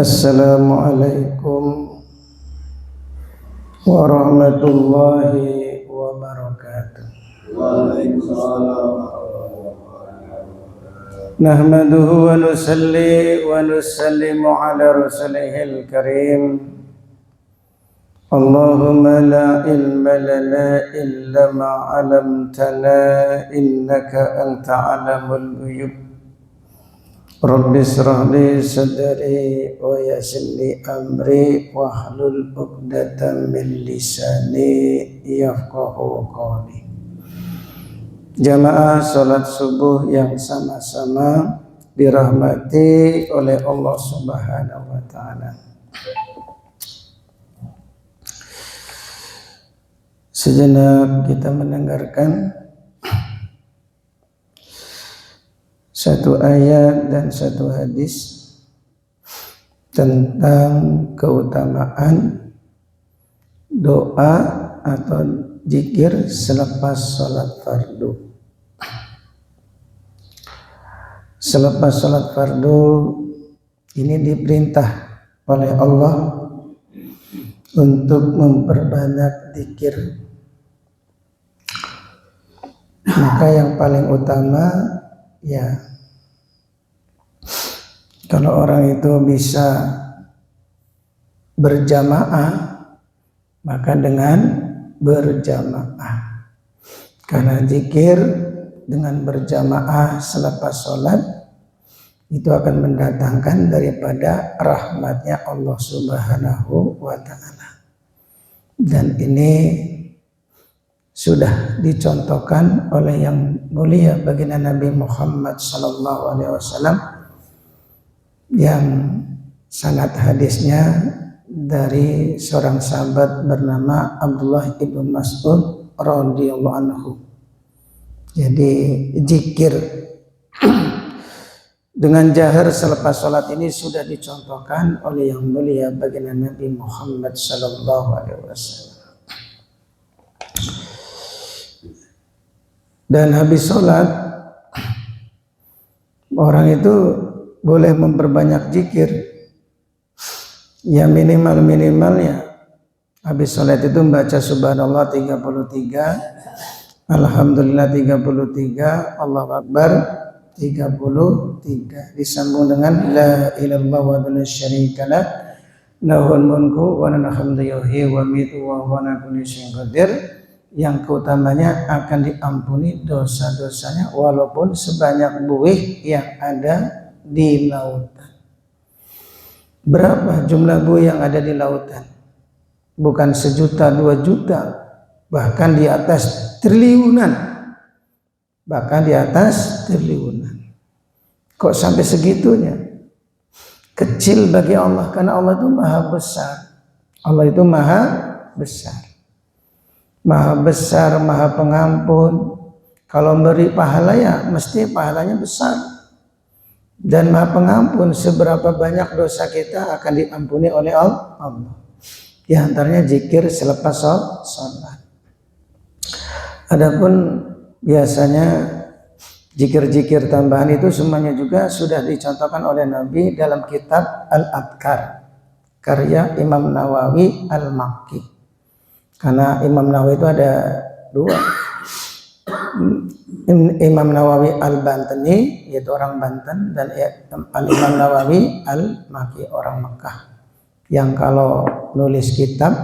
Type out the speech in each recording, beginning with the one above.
Assalamualaikum warahmatullahi wabarakatuh. Waalaikumsalam. Nahmaduhu wa nusalli wa nusallimu ala rasulihil karim. Allahumma la ilma lana illa ma 'allamtana innaka anta 'alamul ghuyub. Rabbi shrah li sadri wa yassir li amri wahlul 'uqdatam min lisani yafqahu qawli. Jamaah salat subuh yang sama-sama dirahmati oleh Allah Subhanahu wa taala. Sejenak kita mendengarkan satu ayat dan satu hadis tentang keutamaan doa atau zikir selepas sholat fardu. Selepas sholat fardu ini diperintah oleh Allah untuk memperbanyak zikir. Maka yang paling utama ya, kalau orang itu bisa berjamaah, maka dengan berjamaah. Karena zikir dengan berjamaah selepas sholat itu akan mendatangkan daripada rahmatnya Allah Subhanahu wa ta'ala. Dan ini sudah dicontohkan oleh yang mulia baginda Nabi Muhammad sallallahu alaihi wasallam yang sanad hadisnya dari seorang sahabat bernama Abdullah ibn Mas'ud radhiyallahu anhu. Jadi zikir dengan jahar selepas sholat ini sudah dicontohkan oleh yang mulia baginda Nabi Muhammad sallallahu alaihi wasallam. Dan habis sholat orang itu boleh memperbanyak zikir. Ya minimalnya habis sholat itu membaca subhanallah 33, alhamdulillah 33, Allahu akbar 33, disambung dengan la ilaha illallah wa la syarikalah lahul mulku wa lahul hamdu yuhyi wa yumiitu wa huwa ala kulli syai'in qadir, yang keutamanya akan diampuni dosa-dosanya walaupun sebanyak buih yang ada di lautan. Berapa jumlah buih yang ada di lautan? Bukan 1 juta, 2 juta, bahkan di atas triliunan. Kok sampai segitunya? Kecil bagi Allah, karena Allah itu maha besar. Allah itu maha besar. Maha besar, maha pengampun. Kalau beri pahala ya mesti pahalanya besar. Dan maha pengampun, seberapa banyak dosa kita akan diampuni oleh Allah. Di antaranya zikir selepas sholat. Adapun biasanya zikir-zikir tambahan itu semuanya juga sudah dicontohkan oleh Nabi dalam kitab Al-Adhkar karya Imam Nawawi Al-Makki. Karena Imam Nawawi itu ada 2, Imam Nawawi Al-Bantani yaitu orang Banten, dan Imam Nawawi Al-Makki orang Mekah, yang kalau nulis kitab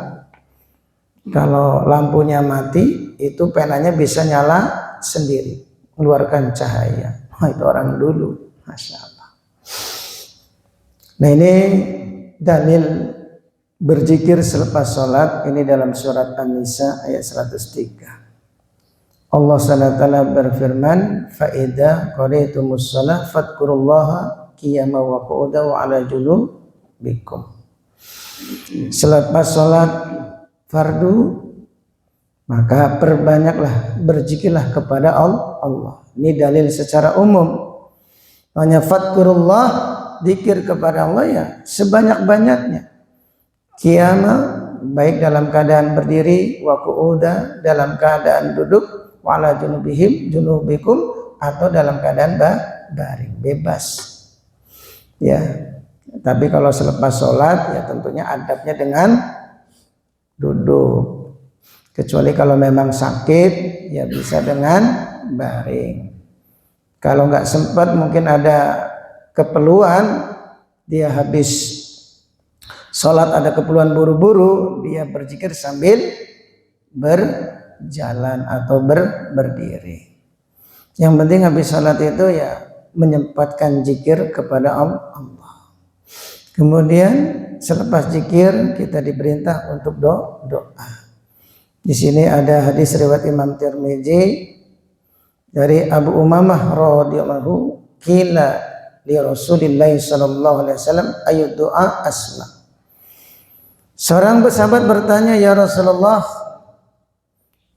kalau lampunya mati itu penanya bisa nyala sendiri, mengeluarkan cahaya. Itu orang dulu, Masya Allah. Nah ini dalil berzikir selepas sholat ini dalam surat An-Nisa ayat 103. Allah SWT berfirman, فَإِذَا قَضَيْتُمُ الصَّلَاةَ فَاذْكُرُوا اللَّهَ قِيَامًا وَقُعُودًا وَعَلَى جُنُوبِكُمْ. Selepas sholat fardu maka perbanyaklah berzikirlah kepada Allah. Ini dalil secara umum. Hanya fadkurullah, zikir kepada Allah ya sebanyak-banyaknya. Qiyama, baik dalam keadaan berdiri, wa qu'uda, dalam keadaan duduk, wa ala junubikum, atau dalam keadaan baring, bebas. Ya, Tapi kalau selepas sholat ya tentunya adabnya dengan duduk. Kecuali kalau memang sakit ya bisa dengan baring. Kalau nggak sempat mungkin ada keperluan, dia habis sholat ada keperluan buru-buru, dia berzikir sambil berjalan atau berdiri. Yang penting habis sholat itu ya menyempatkan zikir kepada Allah. Kemudian selepas zikir kita diperintah untuk doa. Di sini ada hadis riwayat Imam Tirmizi dari Abu Umamah radhiyallahu qila li Rasulillah sallallahu alaihi wasallam ayu doa asma. Seorang sahabat bertanya, ya Rasulullah,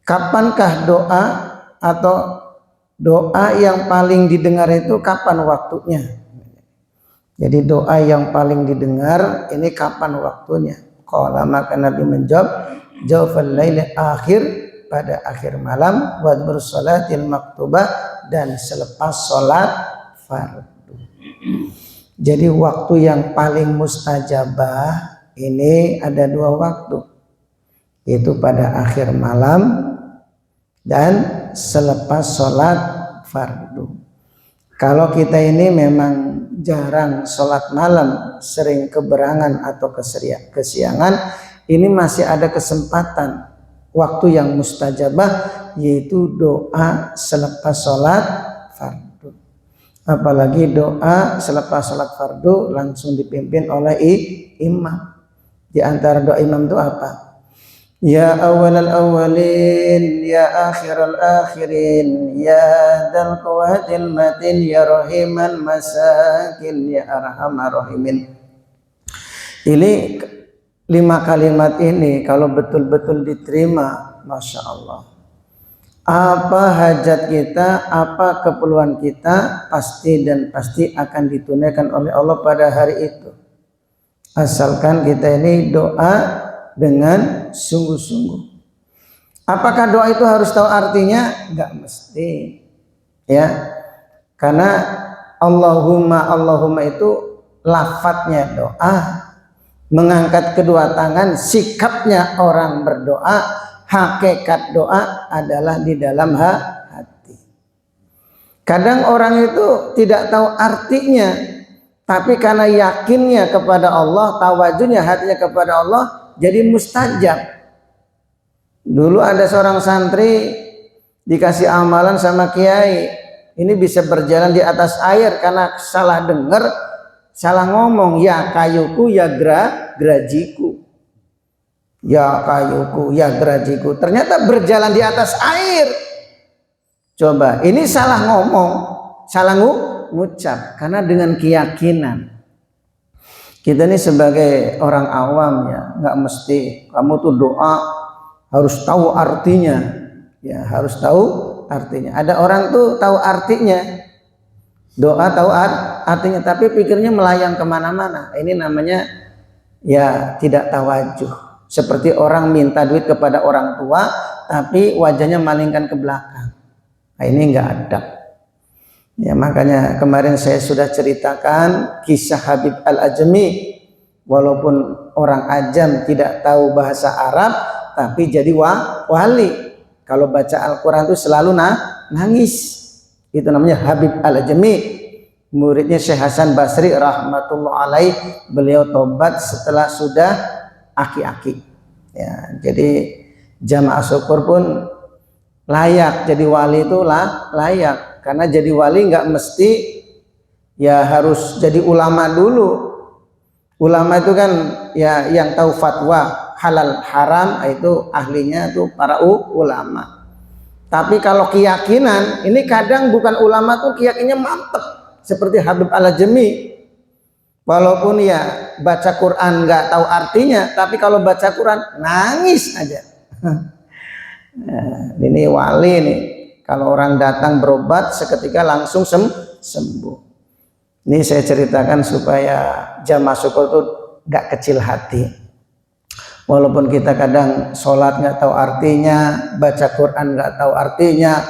kapankah doa atau doa yang paling didengar itu kapan waktunya? Jadi doa yang paling didengar ini kapan waktunya? Qala, maka Nabi menjawab, jawfal laili akhir, pada akhir malam, wa bersolatil maktubah, dan selepas sholat fardu. Jadi waktu yang paling mustajabah ini ada dua waktu, yaitu pada akhir malam dan selepas sholat fardu. Kalau kita ini memang jarang sholat malam, sering keberangan atau kesiangan, ini masih ada kesempatan waktu yang mustajabah, yaitu doa selepas sholat fardu. Apalagi doa selepas sholat fardu langsung dipimpin oleh imam. Di antara doa imam itu apa? Ya awalal awalin, ya akhiral akhirin, ya dal qawatil matin, ya rahiman masakin, ya arhamar rahimin. Ini 5 kalimat ini kalau betul-betul diterima, Masya Allah, apa hajat kita, apa keperluan kita pasti dan pasti akan ditunaikan oleh Allah pada hari itu, asalkan kita ini doa dengan sungguh-sungguh. Apakah doa itu harus tahu artinya? Enggak mesti, ya, karena Allahumma itu lafadznya doa, mengangkat kedua tangan sikapnya orang berdoa, hakikat doa adalah di dalam hati. Kadang orang itu tidak tahu artinya, tapi karena yakinnya kepada Allah, tawajunya hatinya kepada Allah, jadi mustajab. Dulu ada seorang santri dikasih amalan sama kiai, ini bisa berjalan di atas air karena salah dengar, salah ngomong, ya kayuku ya gerajiku, ya kayuku ya gerajiku, ternyata berjalan di atas air. Coba, ini salah ngomong, salah ngucap, karena dengan keyakinan. Kita ini sebagai orang awam ya, nggak mesti kamu tuh doa harus tahu artinya, ya harus tahu artinya. Ada orang tuh tahu artinya, doa tahu artinya, tapi pikirnya melayang kemana-mana. Ini namanya ya tidak tawajuh. Seperti orang minta duit kepada orang tua, tapi wajahnya malingkan ke belakang. Nah, ini nggak adab. Ya, makanya kemarin saya sudah ceritakan kisah Habib Al-Ajmi. Walaupun orang ajam tidak tahu bahasa Arab, tapi jadi wali. Kalau baca Al-Quran itu selalu nangis. Itu namanya Habib Al-Ajmi. Muridnya Syekh Hasan Basri rahmatullah alaih. Beliau tobat setelah sudah aki-aki. Ya, jadi jamaah syukur pun layak jadi wali, itu layak. Karena jadi wali nggak mesti ya harus jadi ulama dulu. Ulama itu kan ya yang tahu fatwa halal haram, itu ahlinya itu para ulama. Tapi kalau keyakinan, ini kadang bukan ulama tuh keyakinannya mantep seperti Habib Al-Ajmi. Walaupun ya baca Quran nggak tahu artinya, tapi kalau baca Quran nangis aja. Nah, ini wali nih. Kalau orang datang berobat seketika langsung sembuh. Ini saya ceritakan supaya jamaah syukur itu gak kecil hati. Walaupun kita kadang sholat gak tahu artinya, baca Quran gak tahu artinya,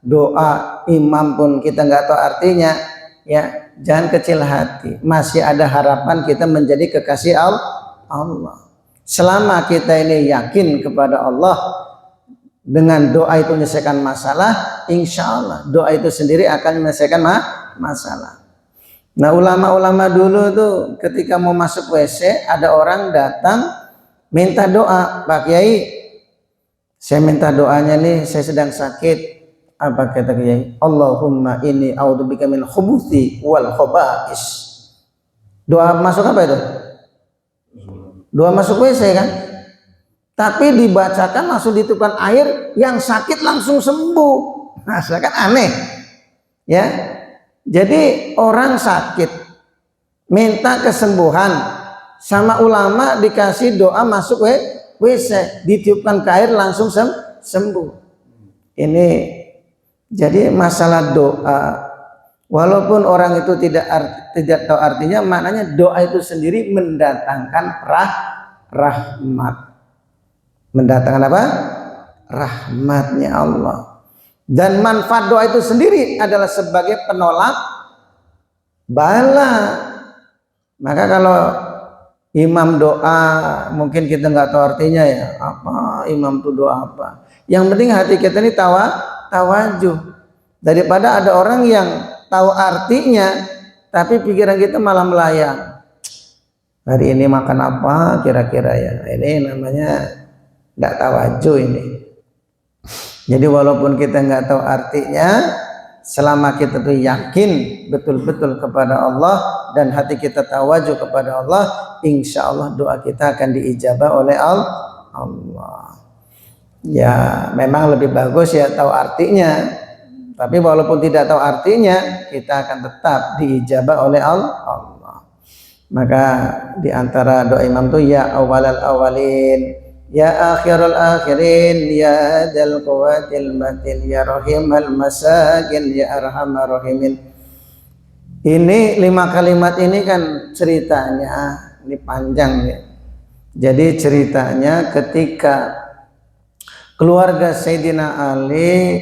doa imam pun kita gak tahu artinya, ya jangan kecil hati. Masih ada harapan kita menjadi kekasih Allah. Selama kita ini yakin kepada Allah, dengan doa itu menyelesaikan masalah, insya Allah doa itu sendiri akan menyelesaikan masalah. Nah, ulama-ulama dulu tuh ketika mau masuk WC, ada orang datang minta doa, Pak Kiai, saya minta doanya nih, saya sedang sakit. Apa kata Kiai? Allahumma inni a'udzubika min khubuthi wal khaba'is. Doa masuk apa itu? Doa masuk WC kan? Tapi dibacakan langsung ditiupkan air, yang sakit langsung sembuh. Nah, kan aneh. Ya. Jadi orang sakit minta kesembuhan, sama ulama dikasih doa masuk WC, ditiupkan ke air langsung sembuh. Ini jadi masalah doa, walaupun orang itu tidak tahu artinya, maknanya doa itu sendiri mendatangkan rahmat. Mendatangkan apa? Rahmatnya Allah. Dan manfaat doa itu sendiri adalah sebagai penolak bala. Maka kalau imam doa, mungkin kita nggak tahu artinya ya, apa imam itu doa apa. Yang penting hati kita ini tawajuh. Daripada ada orang yang tahu artinya tapi pikiran kita malah melayang. Hari ini makan apa kira-kira ya? Ini namanya nggak tawajuh ini. Jadi walaupun kita nggak tahu artinya, selama kita tuh yakin betul-betul kepada Allah dan hati kita tawajuh kepada Allah, insya Allah doa kita akan diijabah oleh Allah. Ya memang lebih bagus ya tahu artinya, tapi walaupun tidak tahu artinya, kita akan tetap diijabah oleh Allah. Maka diantara doa imam tuh ya awalal awalin, ya akhirul akhirin, ya dal quwwatil matin, ya rahimal masakin, ya arhamar rahimin. Ini 5 kalimat ini kan ceritanya, ini panjang ya. Jadi ceritanya ketika keluarga Sayyidina Ali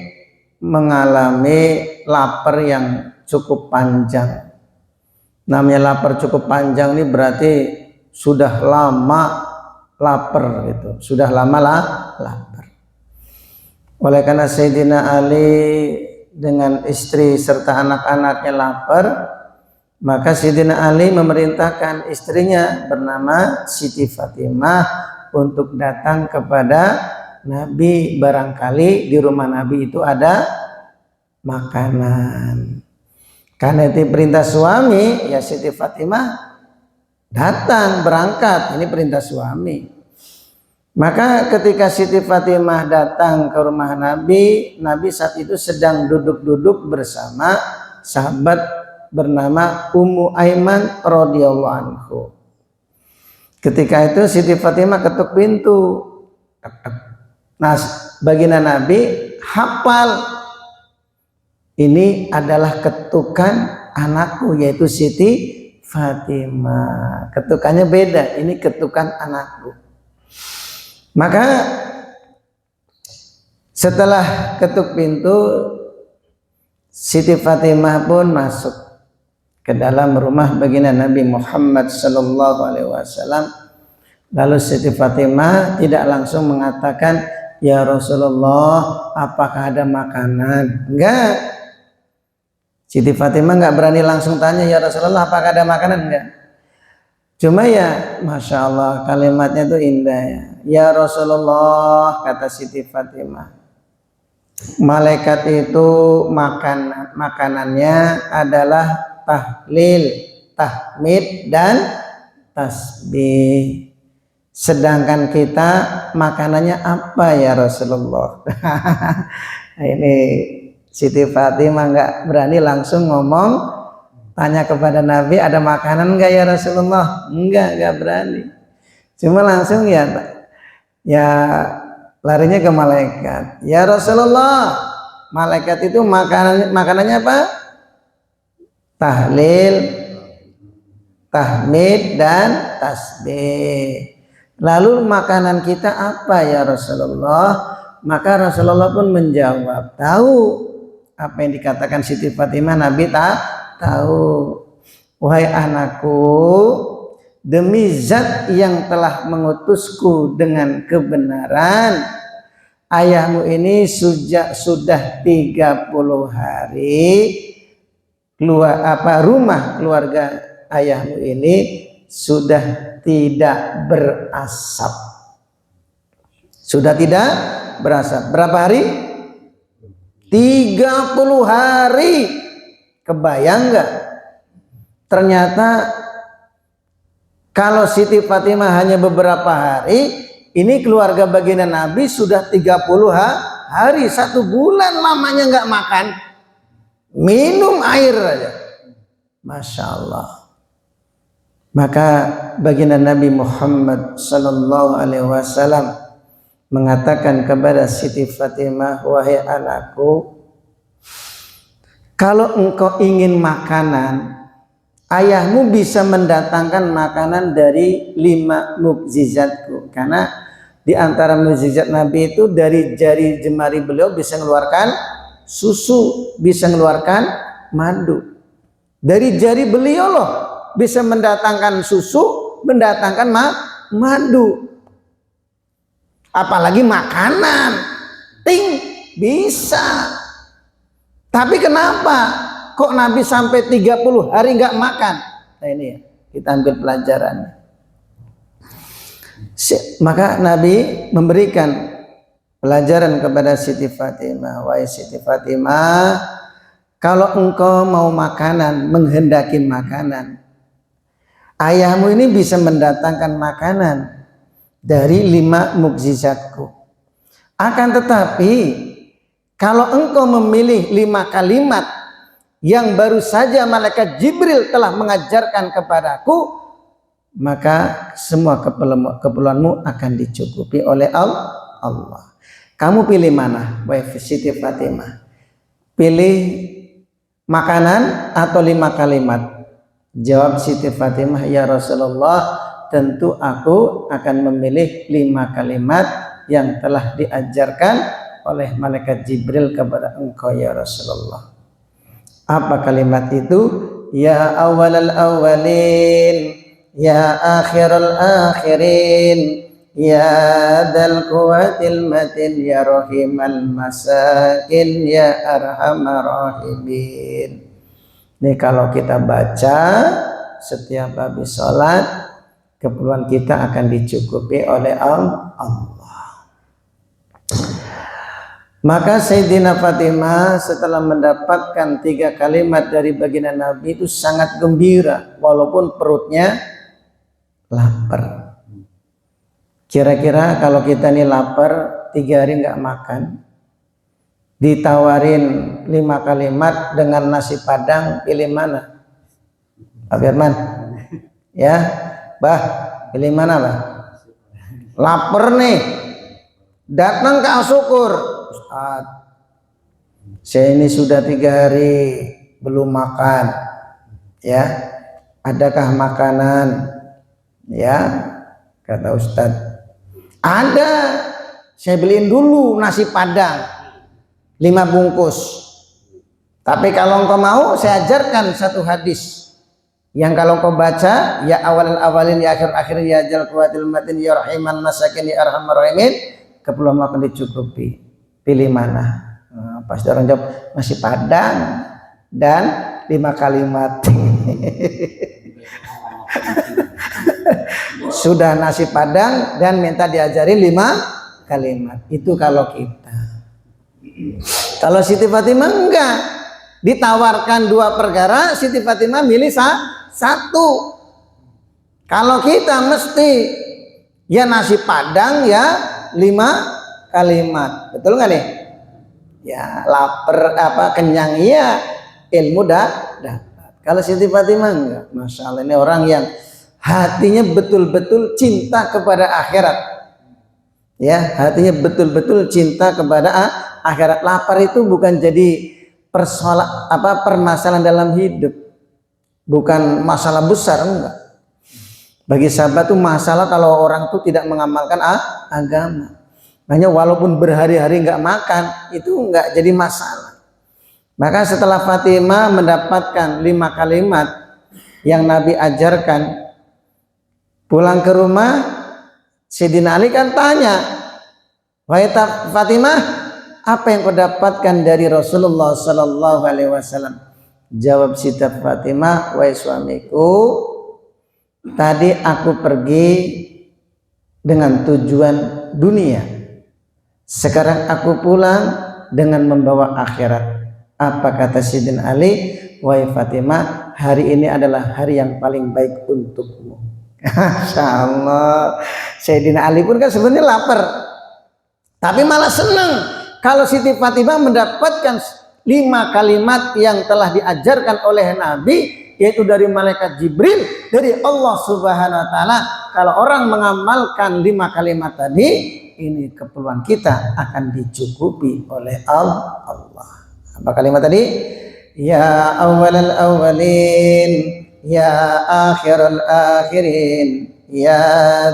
mengalami lapar yang cukup panjang. Namanya lapar cukup panjang ini berarti sudah lama lapar gitu, sudah lama lapar. Oleh karena Sayyidina Ali dengan istri serta anak-anaknya lapar, maka Sayyidina Ali memerintahkan istrinya bernama Siti Fatimah untuk datang kepada Nabi, barangkali di rumah Nabi itu ada makanan. Karena itu perintah suami, ya Siti Fatimah datang berangkat, ini perintah suami. Maka ketika Siti Fatimah datang ke rumah Nabi, Nabi saat itu sedang duduk-duduk bersama sahabat bernama Ummu Aiman radhiyallahu anhu. Ketika itu Siti Fatimah ketuk pintu. Nah, baginda Nabi hafal, ini adalah ketukan anakku, yaitu Siti Fatimah. Ketukannya beda, ini ketukan anakku. Maka setelah ketuk pintu, Siti Fatimah pun masuk ke dalam rumah baginda Nabi Muhammad sallallahu alaihi wasallam. Lalu Siti Fatimah tidak langsung mengatakan, "Ya Rasulullah, apakah ada makanan?" Enggak. Siti Fatimah nggak berani langsung tanya, "Ya Rasulullah, apakah ada makanan?" Enggak. Cuma ya, masya Allah, kalimatnya itu indah ya. "Ya Rasulullah," kata Siti Fatimah, malaikat itu makanannya adalah tahlil, tahmid, dan tasbih. Sedangkan kita makanannya apa ya Rasulullah? Ini Siti Fatimah nggak berani langsung ngomong, tanya kepada Nabi, ada makanan nggak ya Rasulullah? Nggak berani. Cuma langsung ya larinya ke malaikat. "Ya Rasulullah, malaikat itu makanannya apa? Tahlil, tahmid, dan tasbih. Lalu makanan kita apa ya Rasulullah?" Maka Rasulullah pun menjawab, tahu apa yang dikatakan Siti Fatimah, Nabi tak tahu. wahai anakku, demi zat yang telah mengutusku dengan kebenaran, ayahmu ini sudah 30 hari rumah keluarga ayahmu ini sudah tidak berasap. Sudah tidak berasap. Berapa hari? 30 hari. Kebayang nggak? Ternyata kalau Siti Fatimah hanya beberapa hari, ini keluarga baginda Nabi sudah 30 hari, 1 bulan lamanya nggak makan, minum air aja. Masya Allah. Maka baginda Nabi Muhammad sallallahu alaihi wasallam mengatakan kepada Siti Fatimah, wahai anakku, kalau engkau ingin makanan, ayahmu bisa mendatangkan makanan dari 5 mukjizatku. Karena di antara mukjizat Nabi itu dari jari jemari beliau bisa mengeluarkan susu, bisa mengeluarkan madu. Dari jari beliau loh bisa mendatangkan susu, mendatangkan madu. Apalagi makanan, bisa. Tapi kenapa kok Nabi sampai 30 hari nggak makan? Nah ini ya, kita ambil pelajaran. Maka Nabi memberikan pelajaran kepada Siti Fatimah. Wahai Siti Fatimah, kalau engkau mau makanan, menghendaki makanan, ayahmu ini bisa mendatangkan makanan dari 5 mukjizatku. Akan tetapi kalau engkau memilih 5 kalimat yang baru saja malaikat Jibril telah mengajarkan kepadaku, maka semua keperluanmu akan dicukupi oleh Allah. Kamu pilih mana, wahai Siti Fatimah? Pilih makanan atau 5 kalimat? Jawab Siti Fatimah, ya Rasulullah, tentu aku akan memilih 5 kalimat yang telah diajarkan oleh malaikat Jibril kepada engkau ya Rasulullah. Apa kalimat itu? Ya awalal awalin, ya akhiral akhirin, ya dal quwatil matin, ya rahimal masakin, ya arhamar rahimin. Ini kalau kita baca setiap habis sholat, keperluan kita akan dicukupi oleh Allah. Maka Sayyidina Fatimah setelah mendapatkan 3 kalimat dari baginda Nabi itu sangat gembira, walaupun perutnya lapar. Kira-kira kalau kita nih lapar 3 hari nggak makan, ditawarin 5 kalimat dengan nasi padang, pilih mana? Pak Firman? Ya, Bah, pilih mana, Bah? Lapar nih, datang ke Al-Syukur. Ustaz, saya ini sudah 3 hari belum makan, ya, adakah makanan? Ya, kata Ustaz, ada, saya beliin dulu nasi padang 5 bungkus. Tapi kalau engkau mau, saya ajarkan 1 hadis yang kalau engkau baca, ya awal awalin, ya akhir akhirin, ya jal kuatil matin, ya rahiman masakin, ya arhamar rahimin, keperluan akan dicukupi. Pilih mana? Pasti orang jawab nasi padang dan 5 kalimat. Sudah nasi padang dan minta diajari 5 kalimat. Itu kalau kita. Kalau Siti Fatimah enggak, ditawarkan 2 perkara, Siti Fatimah milih 1. Kalau kita mesti ya nasi padang, ya 5 kalimat. Betul nggak nih? Ya, lapar kenyang, iya, ilmu dapat. Kalau Siti Fatimah enggak. Masya Allah, ini orang yang hatinya betul-betul cinta kepada akhirat. Ya, hatinya betul-betul cinta kepada akhirat. Lapar itu bukan jadi permasalahan dalam hidup, bukan masalah besar, enggak. Bagi sahabat itu masalah kalau orang itu tidak mengamalkan agama. Makanya walaupun berhari-hari nggak makan itu nggak jadi masalah. Maka setelah Fatimah mendapatkan 5 kalimat yang Nabi ajarkan. Pulang ke rumah, Sayyidina Ali kan tanya, wahai Fatimah, apa yang kau dapatkan dari Rasulullah Sallallahu Alaihi Wasallam? Jawab Siti Fatimah, wahai suamiku, tadi aku pergi dengan tujuan dunia, sekarang aku pulang dengan membawa akhirat. Apa kata Sayyidina Ali? Wahai Fatimah, hari ini adalah hari yang paling baik untukmu. Masya Allah. Sayyidina Ali pun kan sebenarnya lapar, tapi malah senang kalau Siti Fatimah mendapatkan 5 kalimat yang telah diajarkan oleh Nabi, yaitu dari malaikat Jibril, dari Allah Subhanahu wa taala. Kalau orang mengamalkan 5 kalimat tadi, ini keperluan kita akan dicukupi oleh Allah. Apa kalimat tadi? Ya awwalal awwalin, ya akhiral akhirin, ya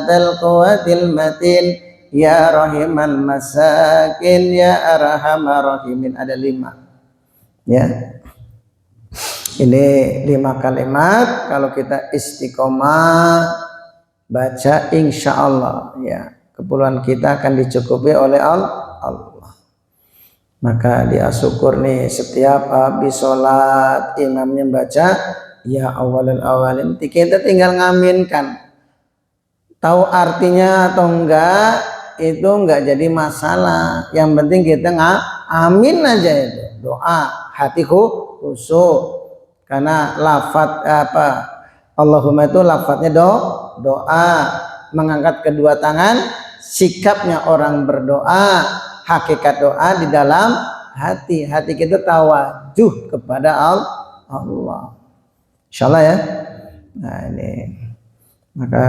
dzal quwwatil matin, ya rahimal masakin, ya arhamar rahimin. Ada 5. Ya, ini 5 kalimat. Kalau kita istiqomah baca, insya Allah ya keperluan kita akan dicukupi oleh Allah. Maka dia syukur nih, setiap habis sholat imamnya baca ya awalul awalin, kita tinggal ngaminkan. Tahu artinya atau enggak itu enggak jadi masalah, yang penting kita amin aja, itu doa hatiku khusyuk. Karena lafadz Allahumma itu lafadznya doa, mengangkat kedua tangan, sikapnya orang berdoa, hakikat doa di dalam hati kita tawajuh kepada Allah. Insyaallah ya. Nah ini, maka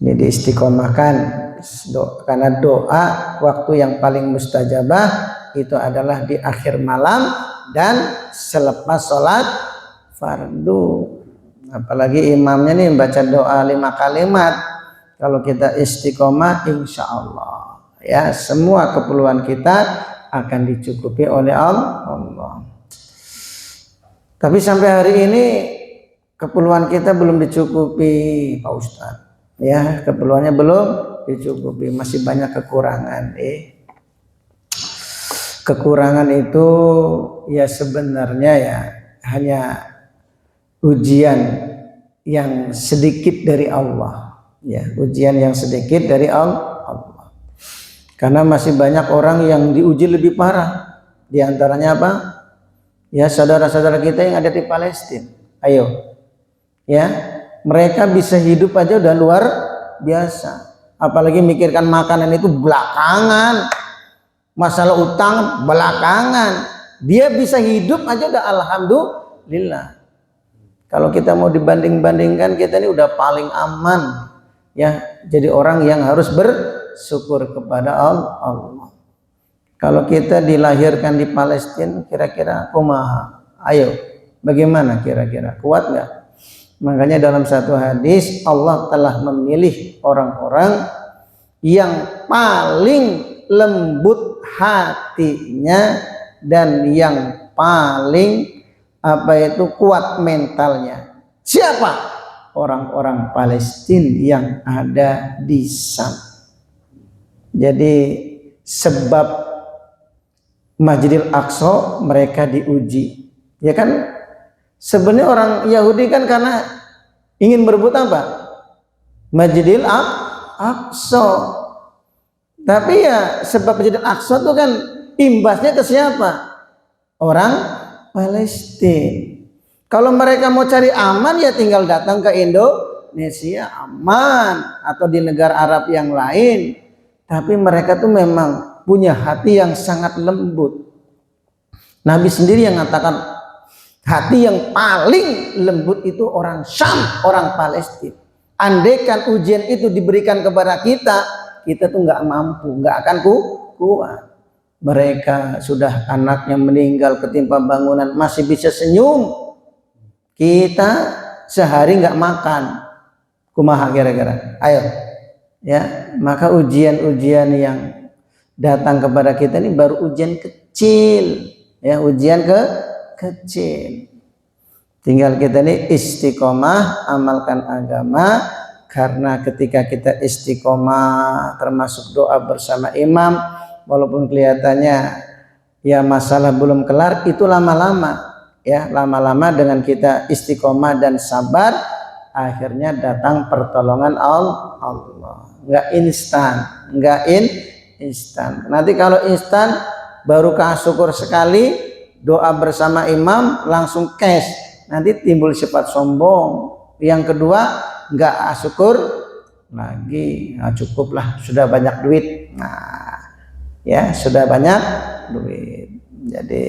ini diistiqomahkan, karena doa waktu yang paling mustajabah itu adalah di akhir malam dan selepas sholat fardu. Apalagi imamnya nih baca doa 5 kalimat. Kalau kita istiqomah, insya Allah ya semua keperluan kita akan dicukupi oleh Allah. Tapi sampai hari ini keperluan kita belum dicukupi, Pak Ustadz. Ya, keperluannya belum dicukupi, masih banyak kekurangan. Kekurangan itu ya sebenarnya ya hanya ujian yang sedikit dari Allah, ya ujian yang sedikit dari Allah. Karena masih banyak orang yang diuji lebih parah. Di antaranya apa? Ya saudara-saudara kita yang ada di Palestina. Ayo, ya mereka bisa hidup aja udah luar biasa. Apalagi mikirkan makanan itu belakangan, masalah utang belakangan. Dia bisa hidup aja udah alhamdulillah. Kalau kita mau dibanding-bandingkan, kita ini udah paling aman ya. Jadi orang yang harus bersyukur kepada Allah. Kalau kita dilahirkan di Palestina, kira-kira kumaha? Ayo, bagaimana kira-kira? Kuat nggak? Makanya dalam satu hadis Allah telah memilih orang-orang yang paling lembut hatinya dan yang paling kuat mentalnya. Siapa? Orang-orang Palestina yang ada di sana. Jadi sebab Masjidil Aqsa mereka diuji. Ya kan? Sebenarnya orang Yahudi kan karena ingin berebut apa? Masjidil Aqsa. Tapi ya sebab Masjidil Aqsa itu kan imbasnya ke siapa? Orang Palestina. Kalau mereka mau cari aman ya tinggal datang ke Indonesia aman, atau di negara Arab yang lain. Tapi mereka tuh memang punya hati yang sangat lembut. Nabi sendiri yang mengatakan hati yang paling lembut itu orang Syam, orang Palestina. Andaikan ujian itu diberikan kepada kita tuh nggak mampu, nggak akan kuat. Mereka sudah anaknya meninggal ketimpa bangunan masih bisa senyum. Kita sehari nggak makan, kumaha kira-kira? Ayo, ya. Maka ujian-ujian yang datang kepada kita ini baru ujian kecil, ya ujian kecil. Tinggal kita ini istiqomah amalkan agama, karena ketika kita istiqomah termasuk doa bersama imam, walaupun kelihatannya ya masalah belum kelar, itu lama-lama ya, lama-lama dengan kita istiqomah dan sabar, akhirnya datang pertolongan Allah. Enggak instan. Nanti kalau instan baru syukur sekali, doa bersama imam langsung cash. Nanti timbul sifat sombong. Yang kedua, enggak syukur lagi. Nah, cukuplah, sudah banyak duit. Nah, ya sudah banyak duit. Jadi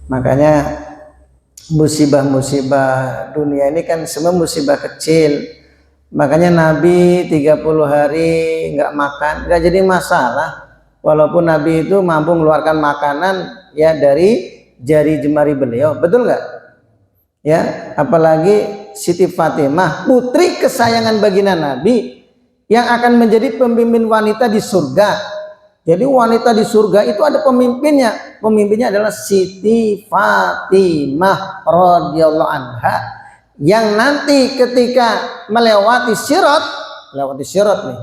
makanya musibah-musibah dunia ini kan semua musibah kecil. Makanya Nabi 30 hari enggak makan, enggak jadi masalah. Walaupun Nabi itu mampu mengeluarkan makanan ya dari jari jemari beliau, betul enggak? Ya, apalagi Siti Fatimah, putri kesayangan baginda Nabi, yang akan menjadi pemimpin wanita di surga. Jadi wanita di surga itu ada pemimpinnya. Pemimpinnya adalah Siti Fatimah radhiyallahu anha, yang nanti ketika melewati sirat nih,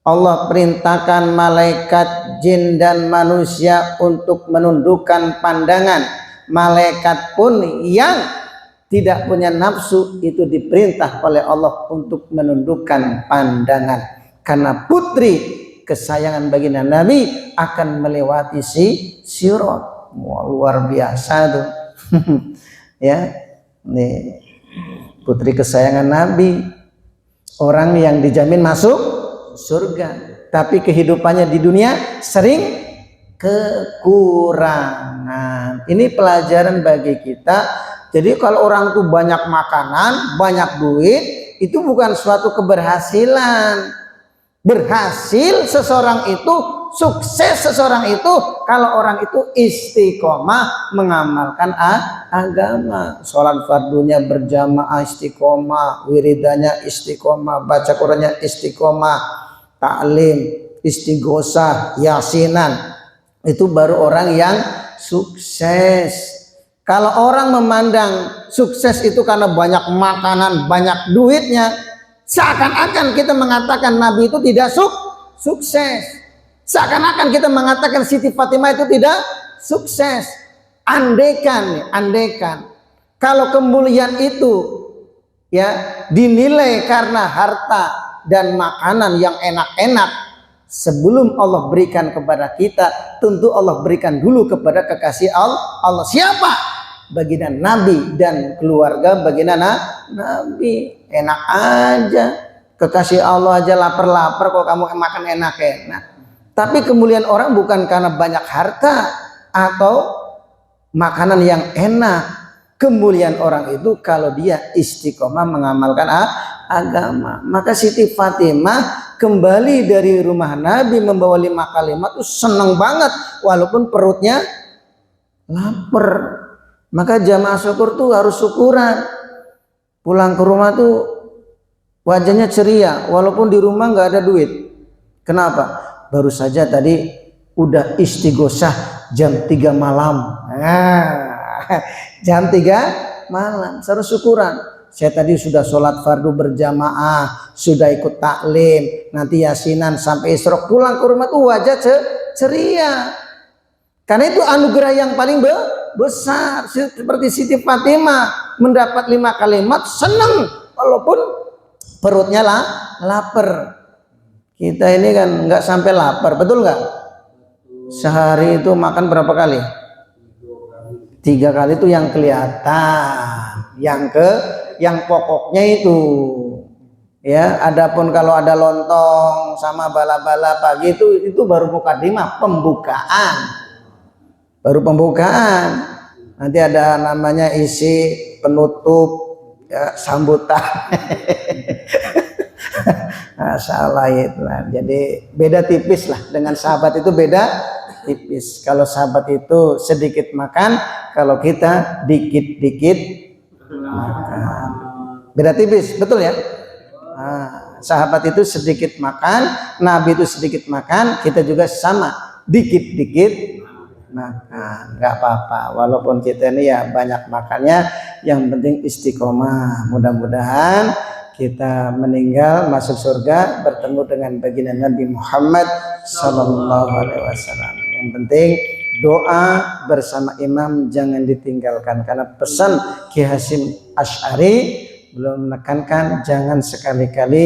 Allah perintahkan malaikat jin dan manusia untuk menundukkan pandangan. Malaikat pun yang tidak punya nafsu itu diperintah oleh Allah untuk menundukkan pandangan, karena putri kesayangan baginda Nabi akan melewati sirat. Wah, luar biasa tuh. Ya, nih putri kesayangan Nabi, orang yang dijamin masuk surga, tapi kehidupannya di dunia sering kekurangan. Ini pelajaran bagi kita. Jadi kalau orang itu banyak makanan, banyak duit, itu bukan suatu keberhasilan. Berhasil seseorang itu, sukses seseorang itu kalau orang itu istiqomah mengamalkan agama. Sholat fardunya berjamaah istiqomah, wiridanya istiqomah, baca Qur'annya istiqomah, taklim, istighosah, yasinan. Itu baru orang yang sukses. Kalau orang memandang sukses itu karena banyak makanan, banyak duitnya, seakan-akan kita mengatakan Nabi itu tidak sukses. Seakan-akan kita mengatakan Siti Fatimah itu tidak sukses. Andaikan kalau kemuliaan itu ya dinilai karena harta dan makanan yang enak-enak, sebelum Allah berikan kepada kita, tentu Allah berikan dulu kepada kekasih Allah. Siapa? Baginda Nabi dan keluarga baginda Nabi. Enak aja, kekasih Allah aja lapar-lapar, kok kamu makan enak-enak. Tapi kemuliaan orang bukan karena banyak harta atau makanan yang enak. Kemuliaan orang itu kalau dia istiqomah mengamalkan agama. Maka Siti Fatimah kembali dari rumah Nabi membawa 5 kalimat tuh seneng banget, walaupun perutnya lapar. Maka jamaah syukur tuh harus syukuran. Pulang ke rumah tuh wajahnya ceria, walaupun di rumah nggak ada duit. Kenapa? Baru saja tadi udah istighosah jam 3 malam. Jam 3 malam, harus syukuran. Saya tadi sudah sholat fardu berjamaah, sudah ikut taklim, nanti yasinan sampai isyraq, pulang ke rumah tuh wajah ceria. Karena itu anugerah yang paling besar. Seperti Siti Fatimah mendapat 5 kalimat, senang walaupun perutnya lapar. Kita ini kan nggak sampai lapar, betul nggak? Sehari itu makan berapa kali? 3 kali itu yang kelihatan, yang pokoknya itu ya. Adapun kalau ada lontong sama bala-bala pagi itu baru mukadimah, baru pembukaan. Nanti ada namanya isi penutup ya, sambutan. Nah, salah itu lah. Jadi beda tipis lah dengan sahabat, itu beda tipis. Kalau sahabat itu sedikit makan, kalau kita dikit-dikit makan. Beda tipis, betul ya? Nah, sahabat itu sedikit makan, Nabi itu sedikit makan, kita juga sama, dikit-dikit makan, nggak apa-apa. Walaupun kita ini ya banyak makannya, yang penting istiqomah. Mudah-mudahan kita meninggal masuk surga bertemu dengan baginda Nabi Muhammad Sallallahu Alaihi Wasallam. Yang penting doa bersama imam jangan ditinggalkan, karena pesan Ki Hasyim Asy'ari belum menekankan jangan sekali-kali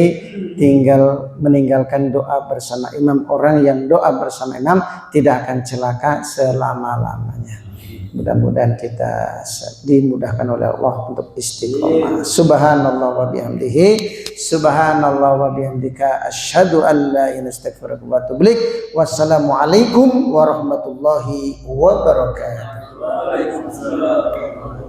meninggalkan doa bersama imam. Orang yang doa bersama imam tidak akan celaka selama-lamanya. Mudah-mudahan kita dimudahkan oleh Allah untuk istiqomah. Subhanallah wa bihamdihi, subhanallah wa bihamdika, asyhadu an la ilaha illa anta astaghfiruka wa atubu ilaik. Wassalamualaikum warahmatullahi wabarakatuh. Waalaikumsalam.